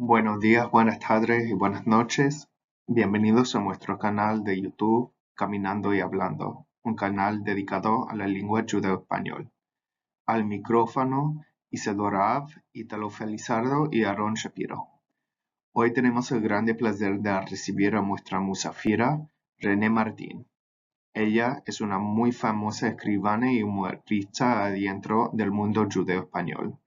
Buenos días, buenas tardes y buenas noches. Bienvenidos a nuestro canal de YouTube Caminando y Hablando, un canal dedicado a la lengua judeo-español. Al micrófono, Isadora Av, Italo Felizardo y Aaron Shapiro. Hoy tenemos el grande placer de recibir a nuestra musafira, René Martín. Ella es una muy famosa escribana y humorista adentro del mundo judeo-español.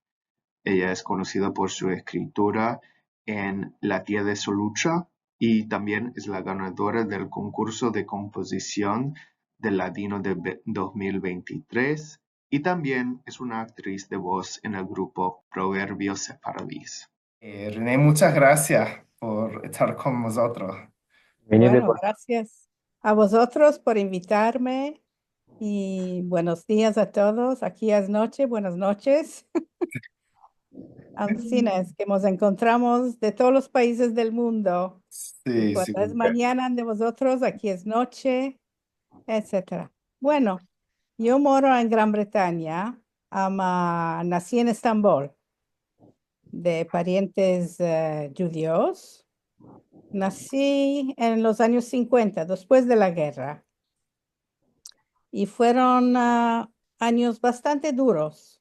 Ella es conocida por su escritura en La tía de Solucha y también es la ganadora del concurso de composición del Ladino de 2023 y también es una actriz de voz en el grupo Proverbios Sefaradís. René, muchas gracias por estar con nosotros. Bueno, gracias a vosotros por invitarme y buenos días a todos. Aquí es noche, buenas noches. Ancines, que nos encontramos de todos los países del mundo. Y Sí, sí. cuando es mañana de vosotros, aquí es noche, etcétera. Bueno, yo moro en Gran Bretaña. Nací en Estambul, de parientes judíos. Nací en los años 50, después de la guerra. Y fueron años bastante duros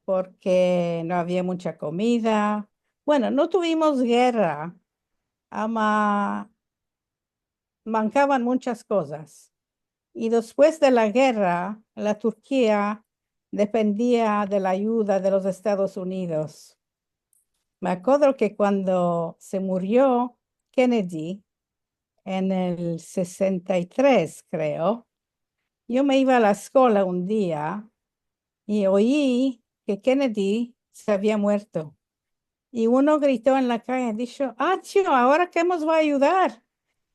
porque no había mucha comida. Bueno, no tuvimos guerra, ama, mancaban muchas cosas. Y después de la guerra, la Turquía dependía de la ayuda de los Estados Unidos. Me acuerdo que cuando se murió Kennedy en el 63, creo, yo me iba a la escuela un día y oí que Kennedy se había muerto. Y uno gritó en la calle, dijo, tío, ¿ahora qué nos va a ayudar?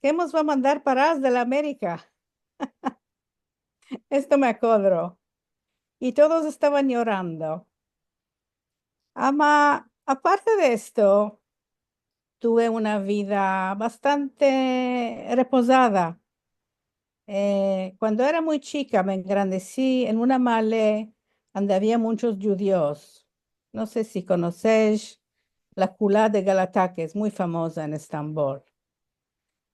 ¿Qué nos va a mandar para de la América? Esto me acuerdo. Y todos estaban llorando. Aparte de esto, tuve una vida bastante reposada. Cuando era muy chica, me engrandecí en una male donde había muchos judíos. No sé si conocéis la Culá de Galatá, que es muy famosa en Estambul.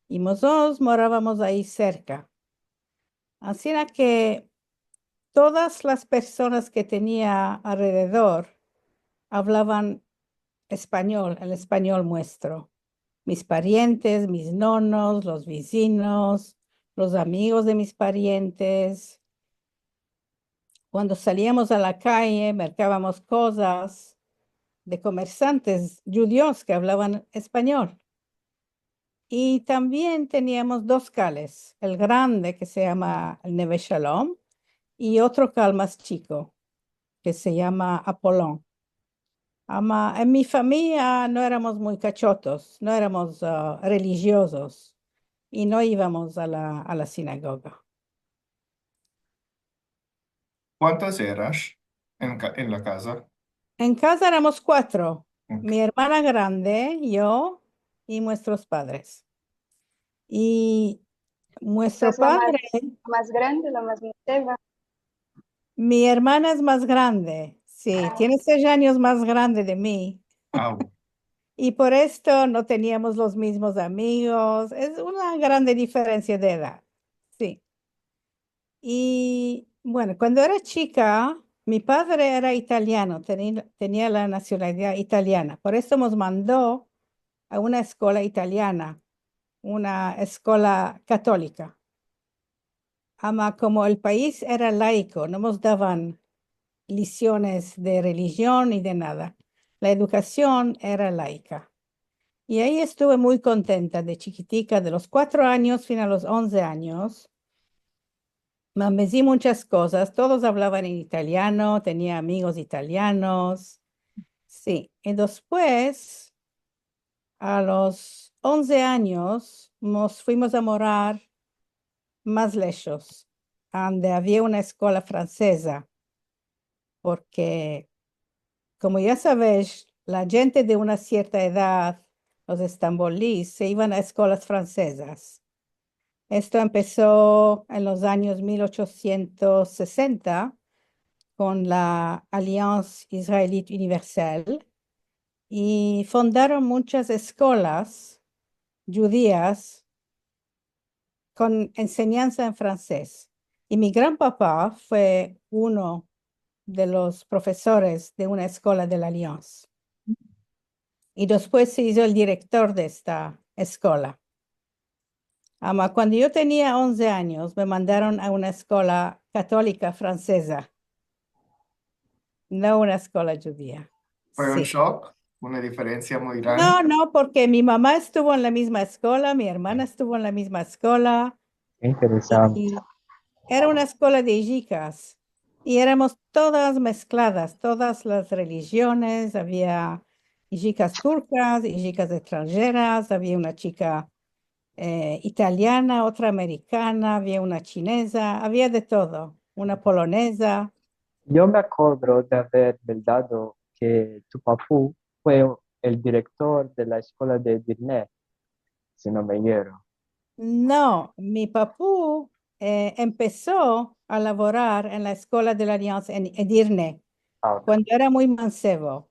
Y nosotros morábamos ahí cerca. Así era que todas las personas que tenía alrededor hablaban español, el español nuestro. Mis parientes, mis nonos, los vecinos, los amigos de mis parientes. Cuando salíamos a la calle, mercábamos cosas de comerciantes judíos que hablaban español. Y también teníamos dos cales, el grande que se llama el Neve Shalom y otro cal más chico que se llama Apolón. En mi familia no éramos muy cachotos, no éramos religiosos y no íbamos a la sinagoga. ¿Cuántos eras en la casa? En casa éramos cuatro, Ok. mi hermana grande, yo y nuestros padres. Y nuestro ¿Sos la padre, más grande, la más nueva? mi hermana es más grande, sí, tiene 6 años más grande de mí. Au. Y por esto no teníamos los mismos amigos. Es una grande diferencia de edad. Sí. Y bueno, cuando era chica, mi padre era italiano, tenía la nacionalidad italiana. Por eso nos mandó a una escuela italiana, una escuela católica. Como el país era laico, no nos daban lecciones de religión ni de nada. La educación era laica. Y ahí estuve muy contenta de chiquitica, de los 4 años a los 11 años. Me metí muchas cosas, todos hablaban en italiano, tenía amigos italianos. Sí, y después, a los 11 años, nos fuimos a morar más lejos, donde había una escuela francesa, porque, como ya sabéis, la gente de una cierta edad, los estambolíes, se iban a escuelas francesas. Esto empezó en los años 1860 con la Alliance Israélite Universelle y fundaron muchas escuelas judías con enseñanza en francés. Y mi gran papá fue uno de los profesores de una escuela de la Alliance. Y después se hizo el director de esta escuela. Cuando yo tenía 11 años, me mandaron a una escuela católica francesa, no una escuela judía. Fue un Sí. shock, una diferencia muy grande. No, porque mi mamá estuvo en la misma escuela, mi hermana estuvo en la misma escuela. Interesante. Y era una escuela de hijicas y éramos todas mezcladas, todas las religiones. Había hijicas turcas, hijicas extranjeras, había una chica italiana, otra americana, había una chinesa, había de todo, una polonesa. Yo me acuerdo de haber verdad que tu papú fue el director de la escuela de Dirne, si no me equivoco. No, mi papú empezó a laborar en la escuela de la Alianza en Edirne Ah, ok. cuando era muy mancebo.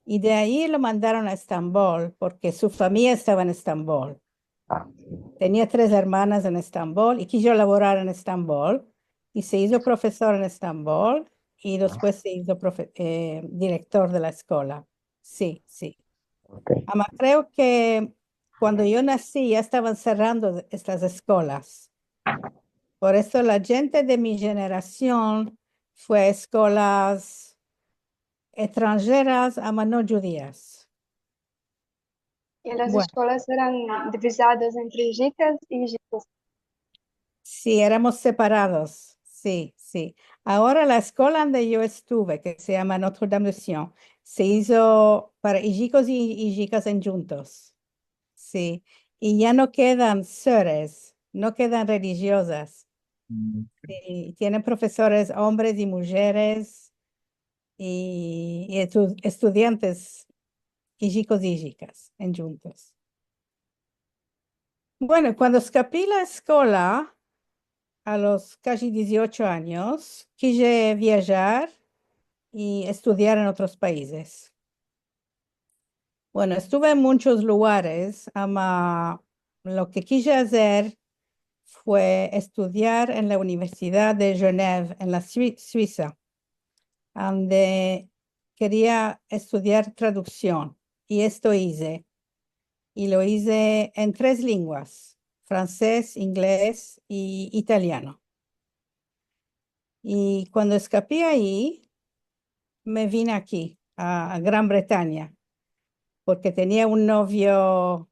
Y de ahí lo mandaron a Estambul porque su familia estaba en Estambul. Ah, sí. Tenía 3 hermanas en Estambul y quiso laborar en Estambul y se hizo profesor en Estambul y después se hizo director de la escuela. Sí, sí. Ok. Creo que cuando yo nací ya estaban cerrando estas escuelas. Por eso la gente de mi generación fue a escuelas extranjeras, no judías. Y las Bueno. escuelas eran divisadas entre hijicas y hijicos. Sí, éramos separados. Sí, sí. Ahora la escuela donde yo estuve, que se llama Notre Dame de Sion, se hizo para hijicos y hijicas en juntos. Sí. Y ya no quedan sores, no quedan religiosas. Sí, tienen profesores hombres y mujeres y estudiantes hijicos y hijicas en juntos. Bueno, cuando escapé la escuela, a los casi 18 años, quise viajar y estudiar en otros países. Bueno, estuve en muchos lugares, lo que quise hacer fue estudiar en la Universidad de Genève, en la Suiza, donde quería estudiar traducción. Y esto hice. Y lo hice en 3 lenguas, francés, inglés y italiano. Y cuando escapé ahí, me vine aquí, a Gran Bretaña, porque tenía un novio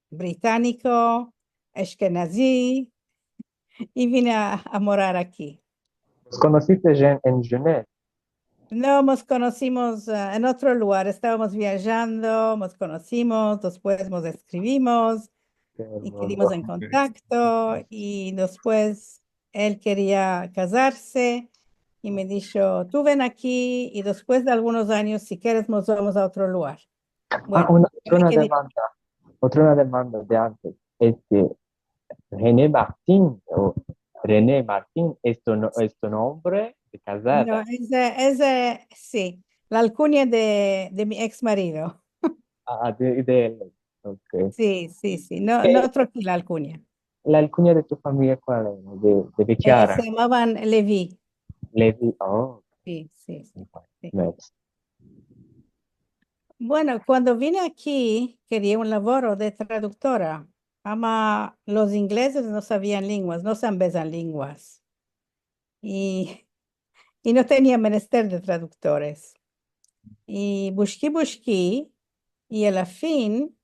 británico, ashkenazí, y vine a morar aquí. ¿Los conociste en Genève? No nos conocimos en otro lugar, estábamos viajando, nos conocimos, después nos escribimos Qué y hermoso. quedamos en contacto y después él quería casarse y me dijo, tú ven aquí y después de algunos años, si quieres, nos vamos a otro lugar. Bueno, yo me quedé. Otra demanda de antes es que René Martín o René Martín es tu nombre de No, casada. sí, la alcunia de mi ex marido. De él. Ok. Sí, sí, sí, no troqué la alcunia. La alcunia de tu familia, ¿cuál era? De Vecchiara. Se llamaban Levi. Levi. Oh, Sí, sí, sí, sí. next. Bueno, cuando vine aquí, quería un laboro de traductora. Los ingleses no sabían lenguas, no saben lenguas. Y no tenía menester de traductores. Y busqué, y a la fin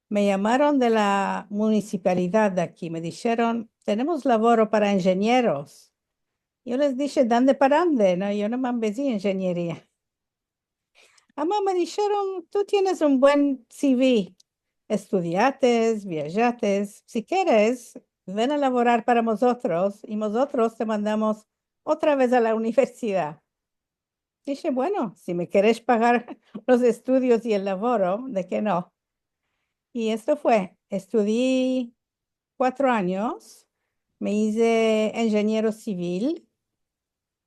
me llamaron de la municipalidad de aquí. Me dijeron, tenemos laboro para ingenieros. Yo les dije, ¿dónde para dónde? No, yo no me empecé ingeniería. Me dijeron, tú tienes un buen CV. Estudiates, viajates. Si quieres, ven a laborar para nosotros y nosotros te mandamos otra vez a la universidad. Dije, bueno, si me quieres pagar los estudios y el laboro, ¿de qué no? Y esto fue, estudié 4 años, me hice ingeniero civil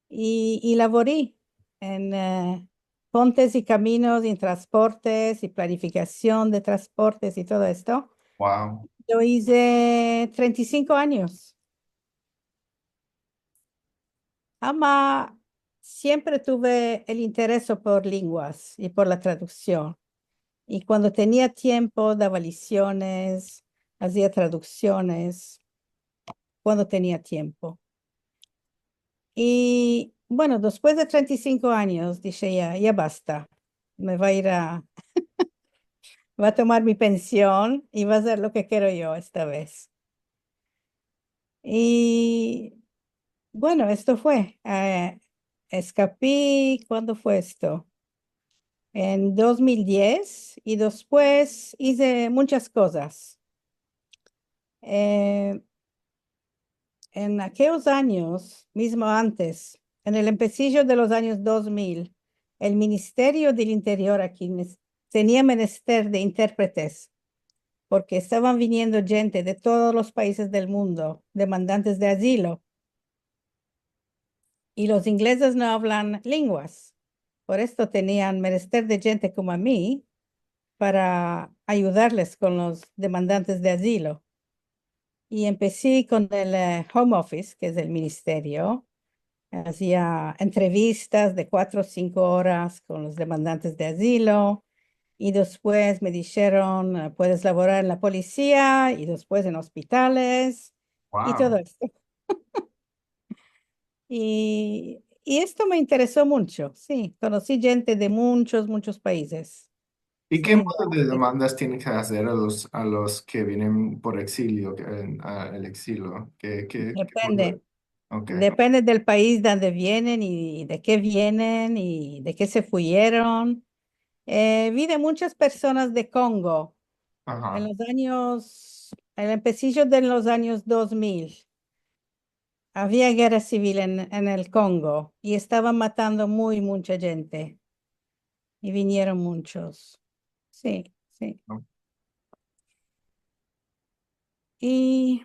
y laboré en pontes y caminos y transportes y planificación de transportes y todo esto. Wow. Lo hice 35 años. Ama, siempre tuve el interés por lenguas y por la traducción. Y cuando tenía tiempo, daba lecciones, hacía traducciones, cuando tenía tiempo. Y bueno, después de 35 años, dije, ya basta. Me va a ir va a tomar mi pensión y va a hacer lo que quiero yo esta vez. Y bueno, esto fue. Escapé, ¿cuándo fue esto? En 2010 y después hice muchas cosas. En aquellos años, mismo antes, en el empecillo de los años 2000, el Ministerio del Interior aquí tenía menester de intérpretes, porque estaban viniendo gente de todos los países del mundo, demandantes de asilo, y los ingleses no hablan lenguas. Por esto tenían menester de gente como a mí para ayudarles con los demandantes de asilo. Y empecé con el Home Office, que es el ministerio. Hacía entrevistas de 4 o 5 horas con los demandantes de asilo y después me dijeron, puedes laborar en la policía y después en hospitales y todo Wow. esto. Y esto me interesó mucho, sí. Conocí gente de muchos países. ¿Y qué Sí, modo de demandas tienen que hacer a los que vienen por exilio, el exilio? ¿Qué modo? depende. Ok. Depende del país donde vienen y de qué vienen y de qué se fueron. Vi de muchas personas de Congo en Ajá. los años, en el empecillo de los años 2000. Había guerra civil en el Congo y estaban matando mucha gente y vinieron muchos. Sí, sí. Y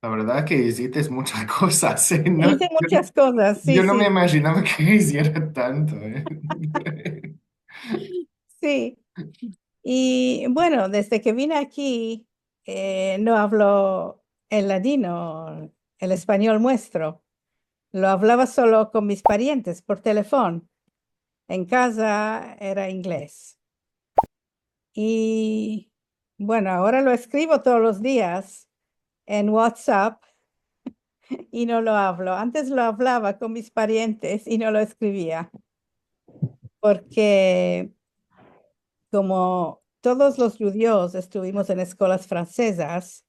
La verdad que hiciste muchas cosas, ¿eh? No, hice muchas cosas, sí, yo no me sí, imaginaba que hiciera tanto, ¿eh? sí. Y bueno, desde que vine aquí, no hablo el ladino, el español nuestro. Lo hablaba solo con mis parientes por teléfono. En casa era inglés. Y bueno, ahora lo escribo todos los días en WhatsApp y no lo hablo. Antes lo hablaba con mis parientes y no lo escribía, porque como todos los judíos estuvimos en escuelas francesas,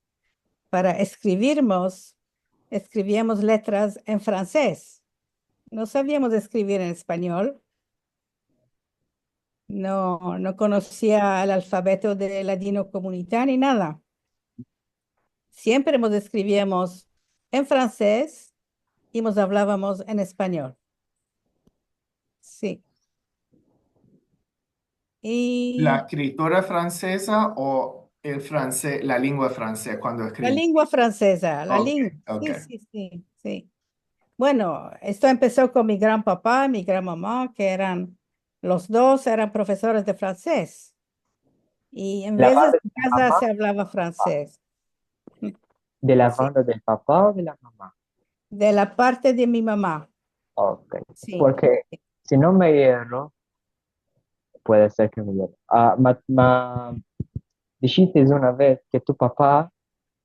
para escribíamos letras en francés. No sabíamos escribir en español. No conocía el alfabeto de ladino comunitario ni nada. Siempre nos escribíamos en francés y nos hablábamos en español. Sí. ¿La Y escritora francesa o el francés, la lengua francesa cuando la escribí? lengua francesa, la Ok, lengua. ok. Sí, sí, sí, sí. Bueno, esto empezó con mi gran papá y mi gran mamá, que los dos eran profesores de francés. Y en ¿La veces banda en de la casa mamá? se hablaba francés. ¿De la Sí, banda del papá o de la mamá? de la parte de mi mamá. Ok. Sí. Porque si no me hierro, puede ser que me hierro. Dijiste una vez que tu papá,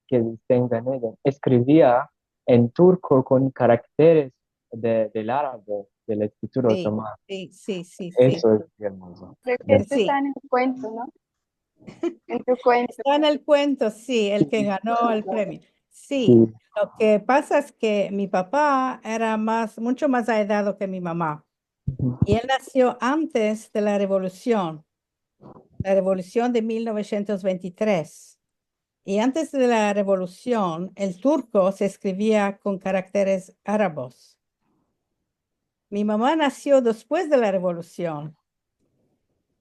que está en Ganeden, escribía en turco con caracteres del árabe, de la escritura Sí, otomana. sí, sí, sí, sí. Eso es hermoso. Creo que esto Sí, está en el cuento, ¿no? En tu cuento. está en el cuento, sí, el que Sí, ganó el premio. Sí, sí. lo que pasa es que mi papá era mucho más edad que mi mamá. Y él nació antes de la revolución de 1923. Y antes de la revolución, el turco se escribía con caracteres árabes. Mi mamá nació después de la revolución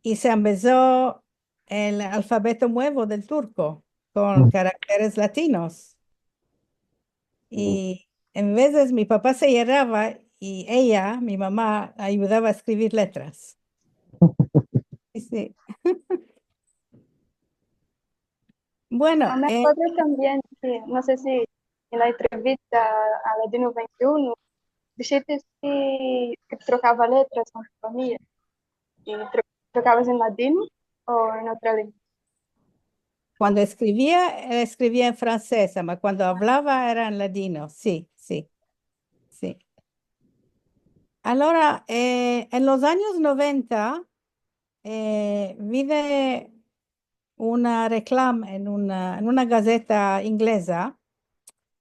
y se empezó el alfabeto nuevo del turco con caracteres latinos. Y en veces mi papá se lloraba y ella, mi mamá, ayudaba a escribir letras. Sí, sí. Bueno, Me acuerdo también que, no sé si en la entrevista a Latino 21, dijiste que trocaba letras con tu familia. ¿Y trocabas en latino o en otra lengua? cuando escribía en francés, pero cuando hablaba era en ladino. Sí, sí, sí. Allora, en los años 90, vide una reclama en una gaceta inglesa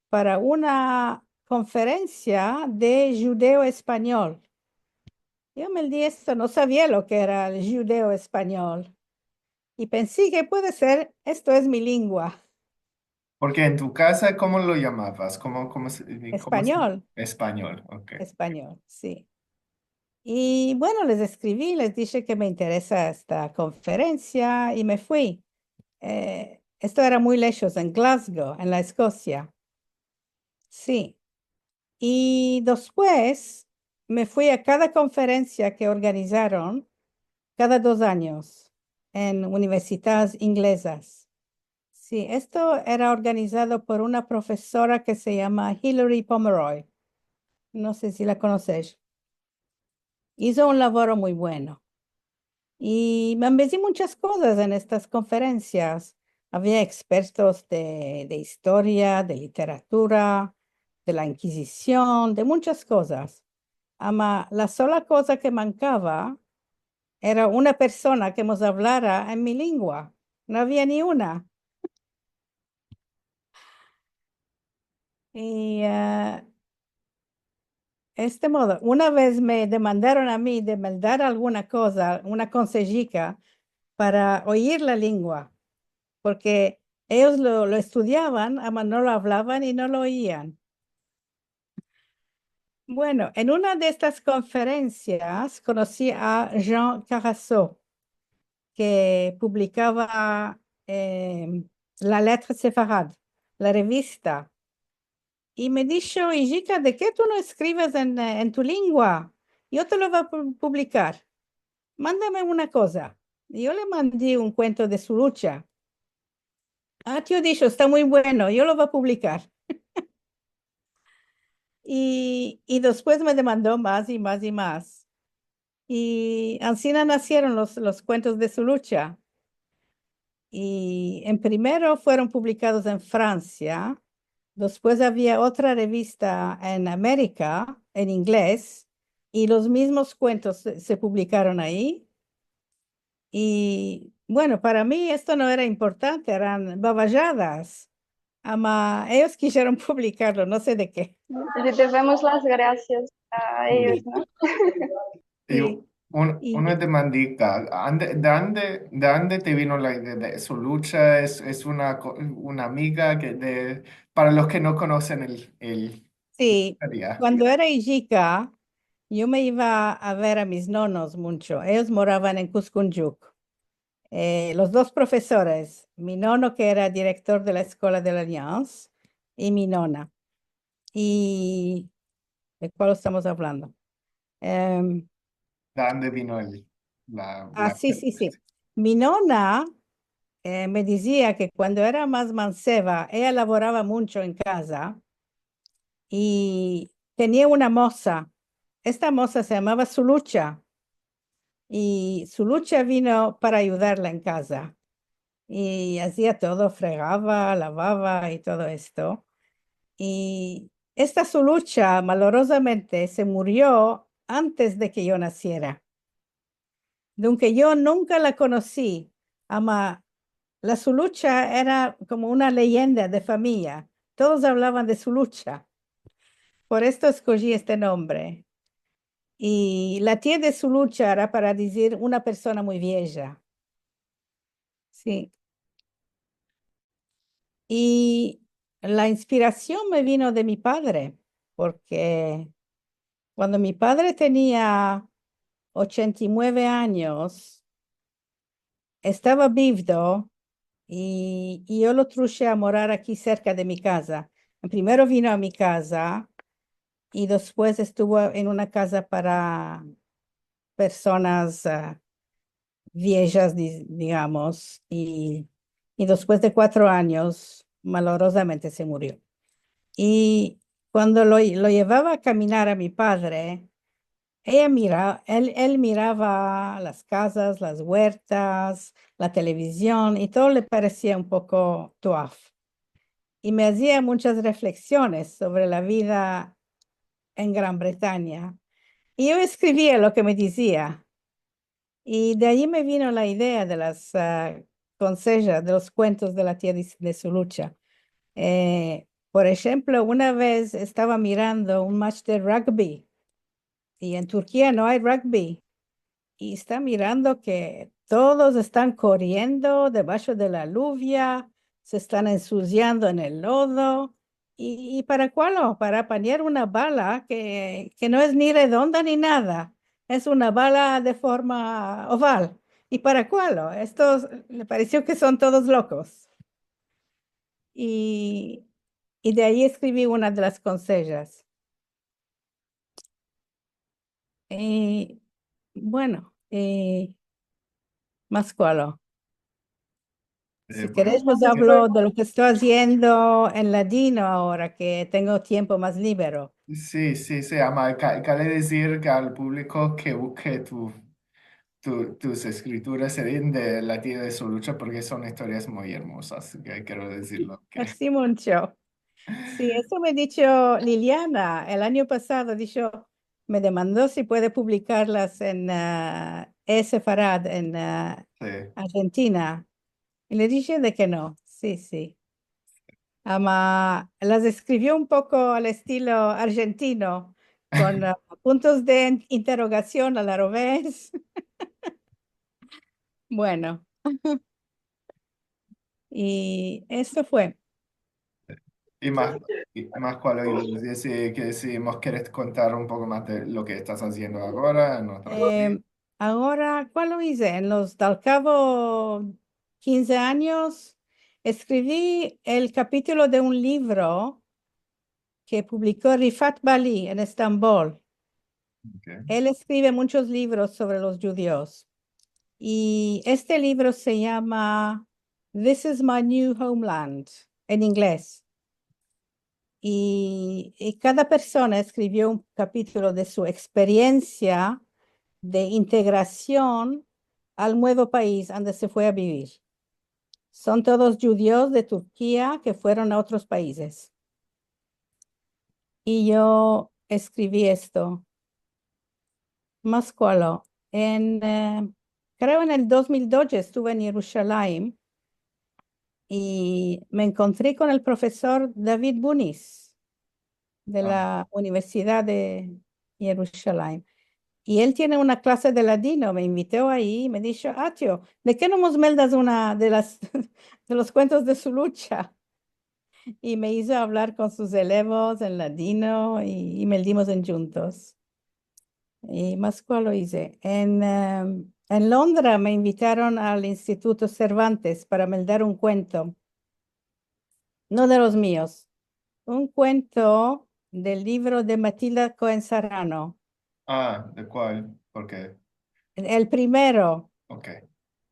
para una conferencia de judeo español. Yo me di esto, no sabía lo que era el judeo español. Y pensé que puede ser, esto es mi lengua, Porque en tu casa, ¿cómo lo llamabas? español, Español, ok. español, sí. Y bueno, les escribí, les dije que me interesa esta conferencia y me fui. Esto era muy lejos, en Glasgow, en la Escocia. Sí. Y después me fui a cada conferencia que organizaron cada 2 años en universidades inglesas. Sí, esto era organizado por una profesora que se llama Hilary Pomeroy. No sé si la conoces. Hizo un labor muy bueno. Y me envecí muchas cosas en estas conferencias. Había expertos de historia, de literatura, de la Inquisición, de muchas cosas. Ama, la sola cosa que mancaba era una persona que nos hablara en mi lengua. No había ni una. Y este modo, una vez me demandaron a mí de mandar alguna cosa, una consejica, para oír la lengua, porque ellos lo estudiaban, ama no lo hablaban y no lo oían. Bueno, en una de estas conferencias conocí a Jean Carasso, que publicaba La Lettre Séfarade, la revista. Y me dijo, hijita, ¿de qué tú no escribes en tu lengua? Yo te lo voy a publicar. Mándame una cosa. Y yo le mandé un cuento de su lucha. Ah, tío, dicho, está muy bueno, yo lo voy a publicar. Y después me demandó más y más y más. Y así nacieron los cuentos de su lucha. Y en primero fueron publicados en Francia. Después había otra revista en América, en inglés, y los mismos cuentos se publicaron ahí. Y bueno, para mí esto no era importante, eran baballadas. Ama, ellos quisieron publicarlo, no sé de qué. Le debemos las gracias a ellos, Sí. ¿no? Y Sí. una Y demandita, ¿de dónde te vino la idea de su lucha? Es una amiga para los que no conocen el sí, área. cuando era chica, yo me iba a ver a mis nonos mucho. Ellos moraban en Cuscunjuc. Los dos profesores, mi nono que era director de la Escuela de la Alliance y mi nona. ¿Y de cuál estamos hablando? Em, ¿De dónde vino sí, sí, sí. Mi nona me decía que cuando era más manceba, ella laboraba mucho en casa y tenía una moza. Esta moza se llamaba Sulucha y Sulucha vino para ayudarla en casa y hacía todo, fregaba, lavaba y todo esto. Y esta Sulucha, malorosamente, se murió antes de que yo naciera. Aunque yo nunca la conocí, ama, la Sulucha era como una leyenda de familia. Todos hablaban de Sulucha. Por esto escogí este nombre. Y la tía de Sulucha era para decir una persona muy vieja. Sí. Y la inspiración me vino de mi padre, porque cuando mi padre tenía 89 años, estaba vivo y yo lo truxe a morar aquí cerca de mi casa. Primero vino a mi casa y después estuvo en una casa para personas viejas, digamos, y después de 4 años, malorosamente se murió. Y cuando lo llevaba a caminar a mi padre, él miraba las casas, las huertas, la televisión y todo le parecía un poco tuaf. Y me hacía muchas reflexiones sobre la vida en Gran Bretaña. Y yo escribía lo que me decía. Y de allí me vino la idea de las consejas, de los cuentos de la tía de Solucha. Por ejemplo, una vez estaba mirando un match de rugby y en Turquía no hay rugby. Y está mirando que todos están corriendo debajo de la lluvia, se están ensuciando en el lodo. ¿Y para cuál? Para apañar una bala que no es ni redonda ni nada. Es una bala de forma oval. ¿Y para cuál? Estos le pareció que son todos locos. Y, y de ahí escribí una de las consejas. Y bueno, más cuál. Si Bueno, querés, pues hablo de lo que estoy haciendo en ladino ahora que tengo tiempo más libre. sí, sí, sí, ama, quiere decir que al público que busque tus escrituras serían de la tía de Solucha porque son historias muy hermosas, que quiero decirlo. Así mucho. Sí, eso me ha dicho Liliana el año pasado, dicho, me demandó si puede publicarlas en Sefarad, en Sí. Argentina. Y le dije de que no. Sí, sí. Las escribió un poco al estilo argentino, con puntos de interrogación a la revés. Bueno, y eso fue. Y más, y más cuál oído, que si nos quieres contar un poco más de lo que estás haciendo ahora en otra Eh, ahora, ¿cuál lo hice? Al cabo 15 años, escribí el capítulo de un libro que publicó Rifat Bali en Estambul. Okay. Él escribe muchos libros sobre los judíos. Y este libro se llama This is My New Homeland, en inglés. Y cada persona escribió un capítulo de su experiencia de integración al nuevo país donde se fue a vivir. Son todos judíos de Turquía que fueron a otros países. Y yo escribí esto. Más cuál. Creo en el 2012 estuve en Jerusalén y me encontré con el profesor David Bunis de Ah, la Universidad de Jerusalén. Y él tiene una clase de ladino, me invitó ahí y me dijo, Atio, ¿de qué no nos meldas una de las de los cuentos de su lucha? Y me hizo hablar con sus elevos en ladino y meldimos en juntos. Y más cuál lo hice. En Londres me invitaron al Instituto Cervantes para meldar un cuento, no de los míos, un cuento del libro de Matilda Cohen Sarano. ¿de cuál? ¿Por qué? El primero. Ok.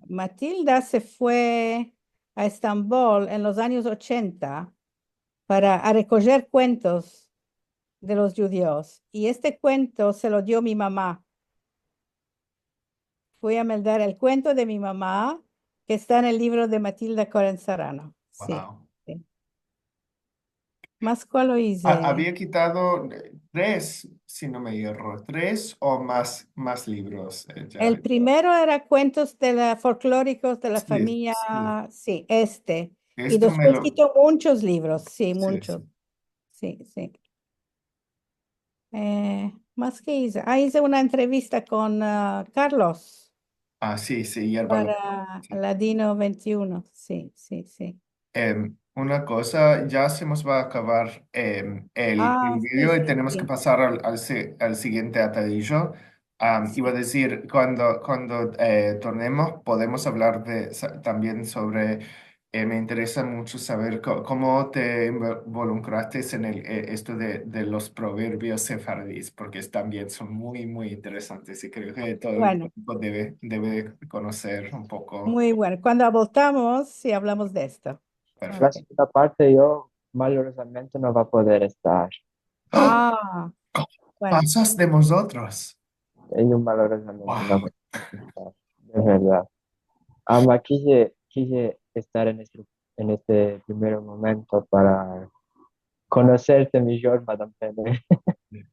Matilda se fue a Estambul en los años 80 a recoger cuentos de los judíos. Y este cuento se lo dio mi mamá. Fui a meldar el cuento de mi mamá, que está en el libro de Matilda Coren Sarano. Sí, Wow. sí. ¿Más cuál lo hice? Había quitado tres, si no me erro, tres o más libros. El primero era cuentos de folclóricos de la Sí, familia, sí. sí, este. Y Esto me después lo... quitó muchos libros, sí, Sí, muchos. sí. Sí, sí. Más que hice. Hice una entrevista con Carlos Sí, sí, Hierba Loca. para Sí. Ladino 21. Sí, sí, sí. Una cosa, ya se nos va a acabar el Sí, vídeo y sí, tenemos que sí. pasar al siguiente atadillo. Iba a Sí. decir, cuando tornemos podemos hablar también sobre Me interesa mucho saber cómo te involucraste en esto de los proverbios sefardíes, porque también son muy, muy interesantes y creo que todo el Bueno, público debe conocer un poco. muy bueno. Cuando voltamos, sí hablamos de esto. La Perfecto. Ok. segunda parte yo malheuradamente no va a poder estar. Ah, bueno, Pasas de nosotros. Yo malheuradamente no Wow. voy a estar, de verdad. Ama, quise estar en este primer momento para conocerte mejor, Madame Pene.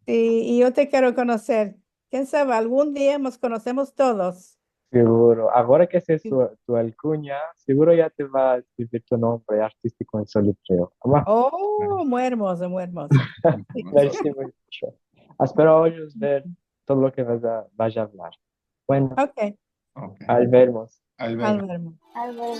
sí, y yo te quiero conocer. ¿Quién sabe? Algún día nos conocemos todos. Seguro. Ahora que sé Sí. tu alcuña, seguro ya te va a escribir tu nombre artístico en solitario. Ama, Oh, muy hermoso, muy hermoso. Sí. merci mucho. Espero hoy ver todo lo que vaya a hablar. Bueno, Ok, Ok. al vernos. Al ver. Álvaro. Algo.